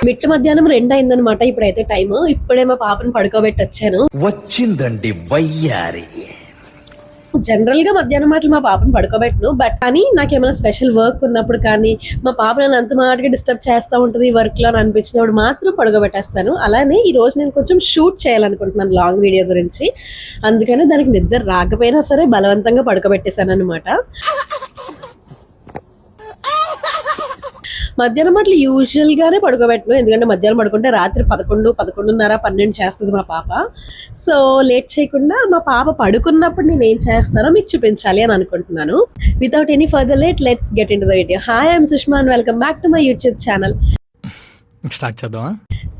మిట్ట మధ్యాహ్నం 2 అయిందనమాట. ఇప్పుడైతే టైము. ఇప్పుడే మా పాపను పడుకోబెట్టి వచ్చాను. వచ్చిందండి వయ్యారి. జనరల్ గా మధ్యాహ్నం మాటలు మా పాపను పడుకోబెట్టను, బట్ కానీ నాకేమైనా స్పెషల్ వర్క్ ఉన్నప్పుడు కానీ మా పాప నన్ను అంత మాటగా డిస్టర్బ్ చేస్తూ ఉంటుంది వర్క్ లో అని అనిపించినప్పుడు మాత్రం పడుకోబెట్టేస్తాను. అలానే ఈ రోజు నేను కొంచెం షూట్ చేయాలనుకుంటున్నాను లాంగ్ వీడియో గురించి. అందుకని దానికి నిద్ర రాకపోయినా సరే బలవంతంగా పడుకోబెట్టేశాను అనమాట. మధ్యాహ్నం మాటలు యూజువల్ గానే పడుకోబెట్టను, ఎందుకంటే మధ్యాహ్నం పడుకుంటే రాత్రి 11, 11:30, 12 చేస్తుంది మా పాప. సో లేట్ చేయకుండా మా పాప పడుకున్నప్పుడు నేను ఏం చేస్తానో మీకు చూపించాలి అని అనుకుంటున్నాను. Without any further late, let's get in to the video. Hi, I'm Sushma and welcome back to my YouTube channel. Start చేద్దామా?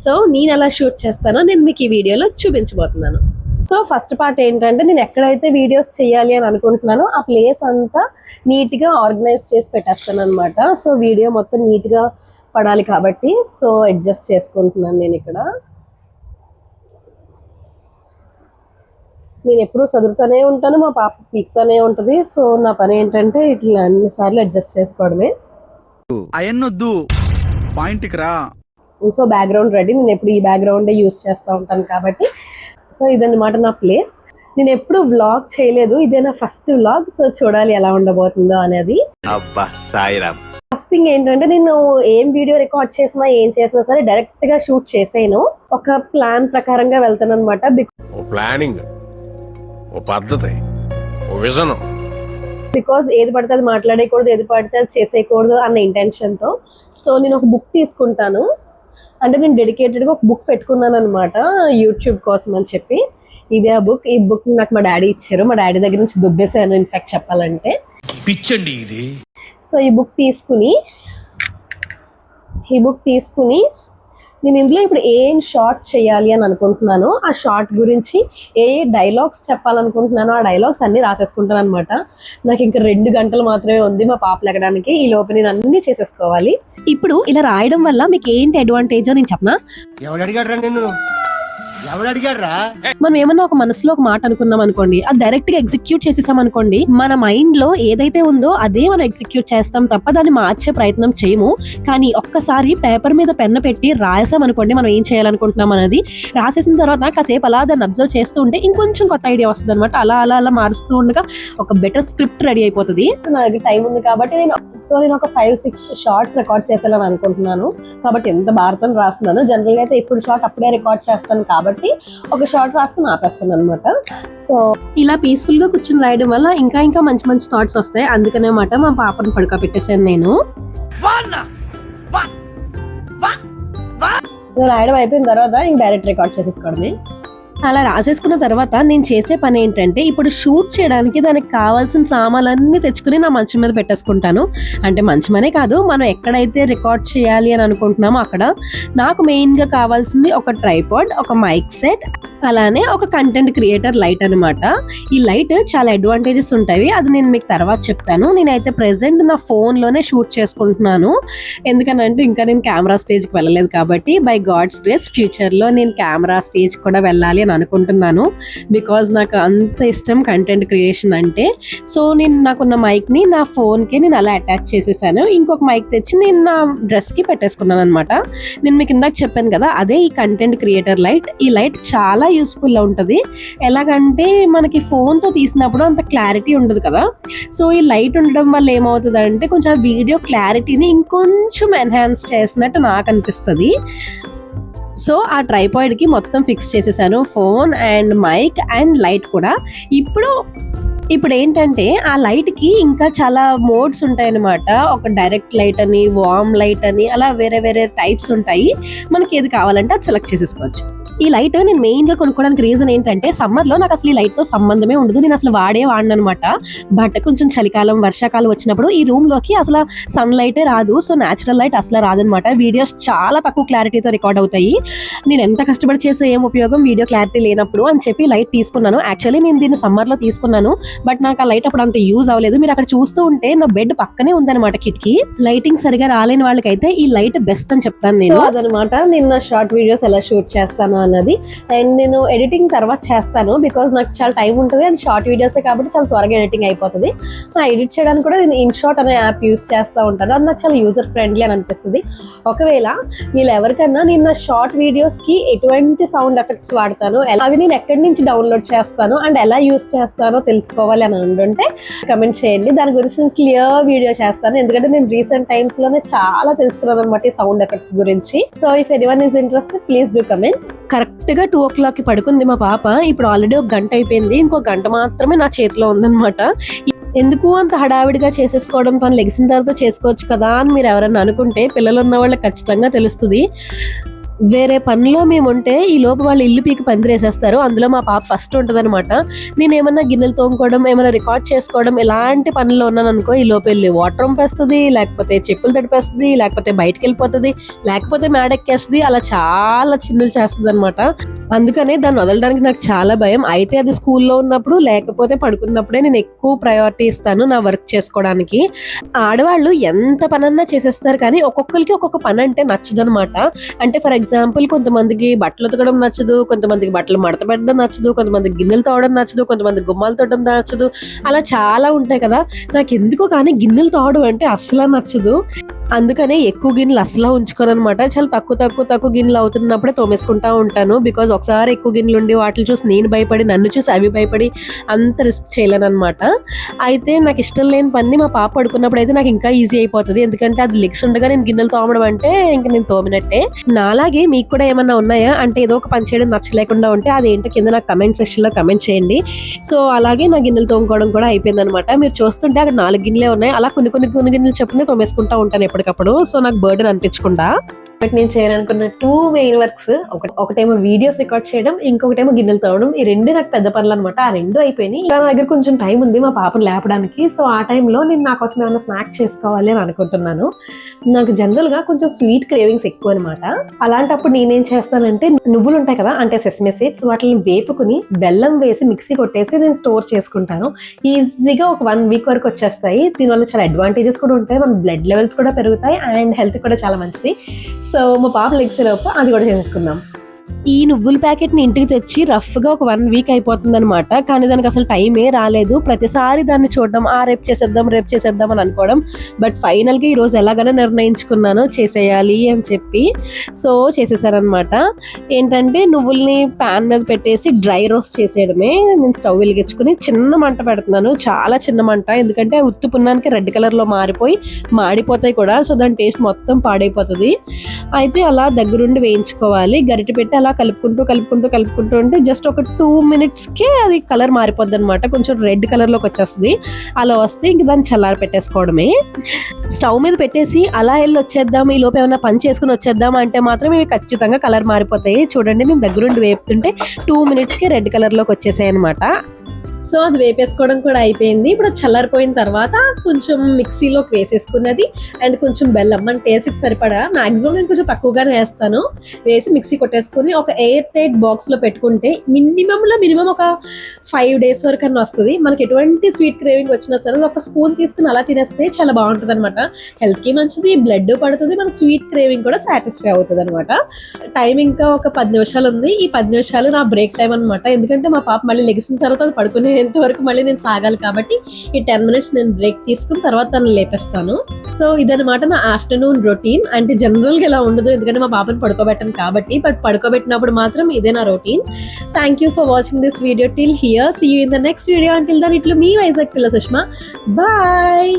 సో నేను ఎలా షూట్ చేస్తానో నేను మీకు ఈ వీడియోలో చూపించబోతున్నాను. సో ఫస్ట్ పార్ట్ ఏంటంటే, నేను ఎక్కడైతే వీడియోస్ చేయాలి అని అనుకుంటున్నానో ఆ ప్లేస్ అంతా నీట్గా ఆర్గనైజ్ చేసి పెట్టేస్తాను అనమాట. సో వీడియో మొత్తం నీట్గా పడాలి కాబట్టి సో అడ్జస్ట్ చేసుకుంటున్నాను నేను ఇక్కడ. నేను ఎప్పుడూ చదువుతూనే ఉంటాను, మా పాప పీకుతూనే ఉంటుంది. సో నా పని ఏంటంటే ఇట్లా అన్నిసార్లు అడ్జస్ట్ చేసుకోవడమే. అయన్నొద్దు, పాయింట్కి రా. So background ready. నేను ఎప్పుడు ఈ బ్యాక్గ్రౌండే యూస్ చేస్తూ ఉంటాను కాబట్టి. సో ఇదన్నమాట నా ప్లేస్. నేను ఎప్పుడు వ్లాగ్ చేయలేదు, ఇదే నా ఫస్ట్ వ్లాగ్. సో చూడాలి ఎలా ఉండబోతుందో అనేది. అబ్బా సాయిరామ్. ఫస్ట్ థింగ్ ఏంటంటే, నేను ఏం వీడియో రికార్డ్ చేసినా ఏం చేసినా సరే డైరెక్ట్ గా షూట్ చేసాను. ఒక ప్లాన్ ప్రకారంగా వెళ్తాను అనమాట. ప్లానింగ్, ఓ పద్ధతి, ఓ విజన్. బికాజ్ ఏది పడితే అది మాట్లాడేయకూడదు, ఏది పడితే అది చేసేయకూడదు అన్న ఇంటెన్షన్తో. సో నేను ఒక బుక్ తీసుకుంటాను. అంటే నేను డెడికేటెడ్గా ఒక బుక్ పెట్టుకున్నాను అనమాట యూట్యూబ్ కోసం అని చెప్పి. ఇదే ఆ బుక్. ఈ బుక్ నాకు మా డాడీ ఇచ్చారు. మా డాడీ దగ్గర నుంచి దుబ్బేసాను ఇన్ఫాక్ట్ చెప్పాలంటే. పిచ్చండి ఇది. సో ఈ బుక్ తీసుకుని నేను ఇందులో ఇప్పుడు ఏం షార్ట్ చేయాలి అని అనుకుంటున్నాను, ఆ షార్ట్ గురించి ఏ డైలాగ్స్ చెప్పాలనుకుంటున్నానో ఆ డైలాగ్స్ అన్నీ రాసేసుకుంటాను అనమాట. నాకు ఇంకా 2 గంటలు మాత్రమే ఉంది మా పాప లెగడానికి. ఈ లోపు నేను అన్నీ చేసేసుకోవాలి. ఇప్పుడు ఇలా రాయడం వల్ల మీకు ఏంటి అడ్వాంటేజో నేను చెప్పనా? మనం ఏమన్నా ఒక మనసులో ఒక మాట అనుకున్నాం అనుకోండి, అది డైరెక్ట్ గా ఎగ్జిక్యూట్ చేసేసాం అనుకోండి, మన మైండ్ లో ఏదైతే ఉందో అదే మనం ఎగ్జిక్యూట్ చేస్తాం తప్ప దాన్ని మార్చే ప్రయత్నం చేయము. కానీ ఒక్కసారి పేపర్ మీద పెన్ను పెట్టి రాసాం అనుకోండి, మనం ఏం చేయాలనుకుంటున్నాం అనేది. రాసేసిన తర్వాత కాసేపు అలా దాన్ని అబ్జర్వ్ చేస్తూ ఉంటే ఇంకొంచెం కొత్త ఐడియా వస్తుంది అనమాట. అలా అలా అలా మారుస్తూ ఉండగా ఒక బెటర్ స్క్రిప్ట్ రెడీ అయిపోతుంది. నాకు టైం ఉంది కాబట్టి నేను ఒక 5-6 షార్ట్స్ రికార్డ్ చేసేయాలని అనుకుంటున్నాను. కాబట్టి ఎంత భారతం రాస్తున్నాను. జనరల్గా అయితే ఇప్పుడు షార్ట్ అప్పుడే రికార్డ్ చేస్తాను కాబట్టి ఒక షార్ట్ రాసుకుని ఆపేస్తాను అనమాట. సో ఇలా పీస్ఫుల్ గా కూర్చొని రాయడం వల్ల ఇంకా ఇంకా మంచి మంచి థాట్స్ వస్తాయి. అందుకనే మాట మా పాపను పడుకోబెట్టేసాను నేను. రాయడం అయిపోయిన తర్వాత ఇంక డైరెక్ట్ రికార్డ్ చేసేసుకోవడమే. అలా రాసేసుకున్న తర్వాత నేను చేసే పని ఏంటంటే, ఇప్పుడు షూట్ చేయడానికి దానికి కావాల్సిన సామాన్లన్నీ తెచ్చుకుని నా మంచం మీద పెట్టేసుకుంటాను. అంటే మంచమనే కాదు, మనం ఎక్కడైతే రికార్డ్ చేయాలి అని అనుకుంటున్నామో అక్కడ. నాకు మెయిన్గా కావాల్సింది ఒక ట్రైపాడ్, ఒక మైక్ సెట్, అలానే ఒక కంటెంట్ క్రియేటర్ లైట్ అనమాట. ఈ లైట్ చాలా అడ్వాంటేజెస్ ఉంటాయి, అది నేను మీకు తర్వాత చెప్తాను. నేనైతే ప్రెసెంట్ నా ఫోన్లోనే షూట్ చేసుకుంటున్నాను. ఎందుకనంటే ఇంకా నేను కెమెరా స్టేజ్కి వెళ్ళలేదు కాబట్టి. బై గాడ్స్ గ్రేస్ ఫ్యూచర్లో నేను కెమెరా స్టేజ్ కూడా వెళ్ళాలి అని అనుకుంటున్నాను. బికాజ్ నాకు అంత ఇష్టం కంటెంట్ క్రియేషన్ అంటే. సో నేను నాకున్న మైక్ని నా ఫోన్కి నేను అలా అటాచ్ చేసేసాను. ఇంకొక మైక్ తెచ్చి నేను నా డ్రెస్కి పెట్టేసుకున్నాను అనమాట. నేను మీకు ఇందాక చెప్పాను కదా, అదే ఈ కంటెంట్ క్రియేటర్ లైట్. ఈ లైట్ చాలా యూస్ఫుల్ ఉంటుంది. ఎలాగంటే మనకి ఫోన్తో తీసినప్పుడు అంత క్లారిటీ ఉండదు కదా. సో ఈ లైట్ ఉండడం వల్ల ఏమవుతుంది కొంచెం ఆ వీడియో క్లారిటీని ఇంకొంచెం ఎన్హాన్స్ చేసినట్టు నాకు అనిపిస్తుంది. సో ఆ ట్రైపాయిడ్కి మొత్తం ఫిక్స్ చేసేసాను, phone and mic and light కూడా. ఇప్పుడు ఏంటంటే ఆ లైట్కి ఇంకా చాలా మోడ్స్ ఉంటాయన్నమాట. ఒక డైరెక్ట్ లైట్ అని, వార్మ్ లైట్ అని, అలా వేరే వేరే టైప్స్ ఉంటాయి. మనకి ఏది కావాలంటే అది సెలెక్ట్ చేసేసుకోవచ్చు. ఈ లైట్ నేను మెయిన్గా కొనుక్కోవడానికి రీజన్ ఏంటంటే, సమ్మర్లో నాకు అసలు ఈ లైట్తో సంబంధమే ఉండదు. నేను అసలు వాడిన అనమాట. బట్ కొంచెం చలికాలం, వర్షాకాలం వచ్చినప్పుడు ఈ రూమ్లోకి అసలు సన్ లైటే రాదు. సో న్యాచురల్ లైట్ అసలు రాదనమాట. వీడియోస్ చాలా తక్కువ క్లారిటీతో రికార్డ్ అవుతాయి. నేను ఎంత కష్టపడి చేసే ఏం ఉపయోగం వీడియో క్లారిటీ లేనప్పుడు అని చెప్పి లైట్ తీసుకున్నాను. యాక్చువల్లీ నేను దీన్ని సమ్మర్లో తీసుకున్నాను, బట్ నాకు ఆ లైట్ అప్పుడు అంత యూజ్ అవ్వలేదు. మీరు అక్కడ చూస్తూ ఉంటే నా బెడ్ పక్కనే ఉందన్నమాట కిటికీ. లైటింగ్ సరిగా రాలేని వాళ్ళకైతే ఈ లైట్ బెస్ట్ అని చెప్తాను నేను. అదనమాట నిన్న షార్ట్ వీడియోస్ ఎలా షూట్ చేస్తాను అన్నది. అండ్ నేను ఎడిటింగ్ తర్వాత చేస్తాను బికాజ్ నాకు చాలా టైం ఉంటుంది అండ్ షార్ట్ వీడియోసే కాబట్టి చాలా త్వరగా ఎడిటింగ్ అయిపోతుంది. ఎడిట్ చేయడానికి కూడా నేను ఇన్షాట్ అనే యాప్ యూస్ చేస్తూ ఉంటాను. అది నాకు చాలా యూజర్ ఫ్రెండ్లీ అని అనిపిస్తుంది. ఒకవేళ వీళ్ళు ఎవరికన్నా నేను నా షార్ట్ వీడియోస్కి ఎటువంటి సౌండ్ ఎఫెక్ట్స్ వాడతాను, అవి నేను ఎక్కడి నుంచి డౌన్లోడ్ చేస్తాను అండ్ ఎలా యూస్ చేస్తానో తెలుసుకోవాలి అని ఉంటే కమెంట్ చేయండి. దాని గురించి నేను క్లియర్ వీడియో చేస్తాను. ఎందుకంటే నేను రీసెంట్ టైమ్స్ లోనే చాలా తెలుసుకున్నాను అనమాట ఈ సౌండ్ ఎఫెక్ట్స్ గురించి. So if anyone is interested please do comment. Correct గా 2 o'clock కి పడుకుంది మా పాప. ఇప్పుడు ఆల్రెడీ 1 గంట అయిపోయింది. ఇంకో గంట మాత్రమే నా చేతిలో ఉందన్నమాట. ఎందుకు అంత హడావిడిగా చేసేసుకోవడం, తను లెగిసిన తర్వాత చేసుకోవచ్చు కదా అని మీరు ఎవరన్నా అనుకుంటే పిల్లలు ఉన్న వాళ్ళకి ఖచ్చితంగా తెలుస్తుంది. వేరే పనిలో మేము ఉంటే ఈ లోపు వాళ్ళు ఇల్లు పీకి పందిరేసేస్తారు. అందులో మా పాప ఫస్ట్ ఉంటుంది అనమాట. నేను ఏమన్నా గిన్నెలు తోముకోవడం, ఏమైనా రికార్డ్ చేసుకోవడం ఇలాంటి పనుల్లో ఉన్నాను అనుకో, ఈ లోపు వెళ్ళి వాటర్ పంపేస్తుంది, లేకపోతే చెప్పులు తడిపేస్తుంది, లేకపోతే బయటకు వెళ్ళిపోతుంది, లేకపోతే మేడెక్కేస్తుంది. అలా చాలా చిన్నులు చేస్తుంది అనమాట. అందుకనే దాన్ని వదలడానికి నాకు చాలా భయం. అయితే అది స్కూల్లో ఉన్నప్పుడు లేకపోతే పడుకున్నప్పుడే నేను ఎక్కువ ప్రయారిటీ ఇస్తాను నా వర్క్ చేసుకోవడానికి. ఆడవాళ్ళు ఎంత పనన్నా చేసేస్తారు కానీ ఒక్కొక్కరికి ఒక్కొక్క పని అంటే నచ్చదనమాట. అంటే ఫర్ ఎగ్జాంపుల్ కొంతమందికి బట్టలు ఉతకడం నచ్చదు, కొంతమందికి బట్టలు మడత పెట్టడం నచ్చదు, కొంతమందికి గిన్నెలు తోవడం నచ్చదు, కొంతమందికి గుమ్మాలు తోవడం నచ్చదు. అలా చాలా ఉంటాయి కదా. నాకు ఎందుకో కానీ గిన్నెలు తోవడం అంటే అస్సలు నచ్చదు. అందుకనే ఎక్కువ గిన్నెలు అస్సలు ఉంచుకోను అనమాట. చాలా తక్కువ గిన్నెలు అవుతున్నప్పుడే తోమేసుకుంటా ఉంటాను. బికాజ్ ఒకసారి ఎక్కువ గిన్నెలు ఉండి వాటిని చూసి నేను భయపడి, నన్ను చూసి అవి భయపడి అంత రిస్క్ చేయలేను అనమాట. అయితే నాకు ఇష్టం లేని పని మా పాప పడుకున్నప్పుడు అయితే నాకు ఇంకా ఈజీ అయిపోతుంది. ఎందుకంటే అది లెగ్స్ ఉండగా నేను గిన్నెలు తోమడం అంటే ఇంక నేను తోమినట్టే. నాలాగే మీకు కూడా ఏమన్నా ఉన్నాయా అంటే ఏదో ఒక పని చేయడం నచ్చలేకుండా ఉంటే అదేంటో కింద నాకు కమెంట్ సెక్షన్లో కమెంట్ చేయండి. సో అలాగే నా గిన్నెలు తోముకోవడం కూడా అయిపోయింది అనమాట. మీరు చూస్తుంటే అక్కడ 4 గిన్నెలే ఉన్నాయి. అలా కొన్ని గిన్నెలు చెప్పునే తోమేసుకుంటా ఉంటాను ఎప్పటికప్పుడు. సో నాకు బర్డెన్ అనిపించకుండా బట్ నేను చేయాలనుకున్న 2 మెయిన్ వర్క్స్, ఒకటేమో వీడియోస్ రికార్డ్ చేయడం, ఇంకొకటేమో గిన్నెలు తోవడం. ఈ 2 నాకు పెద్ద పనులు అనమాట. ఆ 2 అయిపోయినాయి. నా దగ్గర కొంచెం టైం ఉంది మా పాపను లేపడానికి. సో ఆ టైంలో నేను నా కోసం ఏమైనా స్నాక్ చేసుకోవాలి అని అనుకుంటున్నాను. నాకు జనరల్గా కొంచెం స్వీట్ క్రేవింగ్స్ ఎక్కువ అనమాట. అలాంటప్పుడు నేనేం చేస్తానంటే నువ్వులు ఉంటాయి కదా, అంటే సెసమే సీడ్స్, వాటిని వేపుకుని బెల్లం వేసి మిక్సీ కొట్టేసి నేను స్టోర్ చేసుకుంటాను. ఈజీగా ఒక 1 వీక్ వరకు వచ్చేస్తాయి. దీనివల్ల చాలా అడ్వాంటేజెస్ కూడా ఉంటాయి. మన బ్లడ్ లెవెల్స్ కూడా పెరుగుతాయి అండ్ హెల్త్ కూడా చాలా మంచిది. సో మా పాప లెగ్సేలోపు అది కూడా చేసేసుకుందాం. ఈ నువ్వుల ప్యాకెట్ని ఇంటికి తెచ్చి రఫ్గా ఒక 1 వీక్ అయిపోతుంది అనమాట. కానీ దానికి అసలు టైమే రాలేదు. ప్రతిసారి దాన్ని చూడడం, రేపు చేసేద్దాం అని అనుకోవడం. బట్ ఫైనల్గా ఈరోజు ఎలాగైనా నిర్ణయించుకున్నాను చేసేయాలి అని చెప్పి. సో చేసేసారనమాట. ఏంటంటే నువ్వుల్ని ప్యాన్ మీద పెట్టేసి డ్రై రోస్ట్ చేసేయడమే. నేను స్టవ్ వెలిగించుకుని చిన్న మంట పెడుతున్నాను, చాలా చిన్న మంట. ఎందుకంటే ఉత్తి పున్నానికి రెడ్ కలర్లో మాడిపోతాయి కూడా. సో దాని టేస్ట్ మొత్తం పాడైపోతుంది. అయితే అలా దగ్గరుండి వేయించుకోవాలి. గరిటె పెట్టి అలా కలుపుకుంటూ ఉంటే జస్ట్ ఒక 2 minutesకే అది కలర్ మారిపోద్ది అనమాట. కొంచెం రెడ్ కలర్లోకి వచ్చేస్తుంది. అలా వస్తే ఇంక దాన్ని చల్లారి పెట్టేసుకోవడమే. స్టవ్ మీద పెట్టేసి అలా వెళ్ళి వచ్చేద్దాం, ఈ లోపు ఏమైనా పని చేసుకుని వచ్చేద్దాం అంటే మాత్రం ఇవి ఖచ్చితంగా కలర్ మారిపోతాయి. చూడండి నేను దగ్గరుండి వేపుతుంటే 2 minutesకే రెడ్ కలర్లోకి వచ్చేసాయి అనమాట. సో అది వేపేసుకోవడం కూడా అయిపోయింది. ఇప్పుడు చల్లారిపోయిన తర్వాత కొంచెం మిక్సీలోకి వేసేసుకున్నది అండ్ కొంచెం బెల్లం మన టేస్ట్కి సరిపడా, మ్యాక్సిమం నేను కొంచెం తక్కువగానే వేస్తాను, వేసి మిక్సీ కొట్టేసుకుని ఒక ఎయిర్ టైట్ బాక్స్లో పెట్టుకుంటే మినిమం ఒక 5 days వరకు అన్న వస్తుంది. మనకి ఎటువంటి స్వీట్ క్రేవింగ్ వచ్చినా సరే ఒక స్పూన్ తీసుకుని అలా తినేస్తే చాలా బాగుంటుంది అనమాట. హెల్త్కి మంచిది, బ్లడ్ పడుతుంది, మన స్వీట్ క్రేవింగ్ కూడా సాటిస్ఫై అవుతుంది అనమాట. టైం ఇంకా ఒక 10 నిమిషాలు ఉంది. ఈ 10 నిమిషాలు నా బ్రేక్ టైం అనమాట. ఎందుకంటే మా పాప మళ్ళీ లెగిసిన తర్వాత అది పడుకునేంత వరకు మళ్ళీ నేను సాగాలి కాబట్టి ఈ 10 minutes నేను బ్రేక్ తీసుకుని తర్వాత తను లేపేస్తాను. సో ఇదనమాట నా ఆఫ్టర్నూన్ రొటీన్. అంటే జనరల్గా ఇలా ఉండదు ఎందుకంటే మా పాపని పడుకోబెట్టాను కాబట్టి, బట్ పడుకోబెట్టినప్పుడు మాత్రం ఇదే నా routine. Thank you for watching this video till here. See you in the next video. Until then ఇట్లు మీ వైజాగ్ పిల్ల సుష్మా. బాయ్.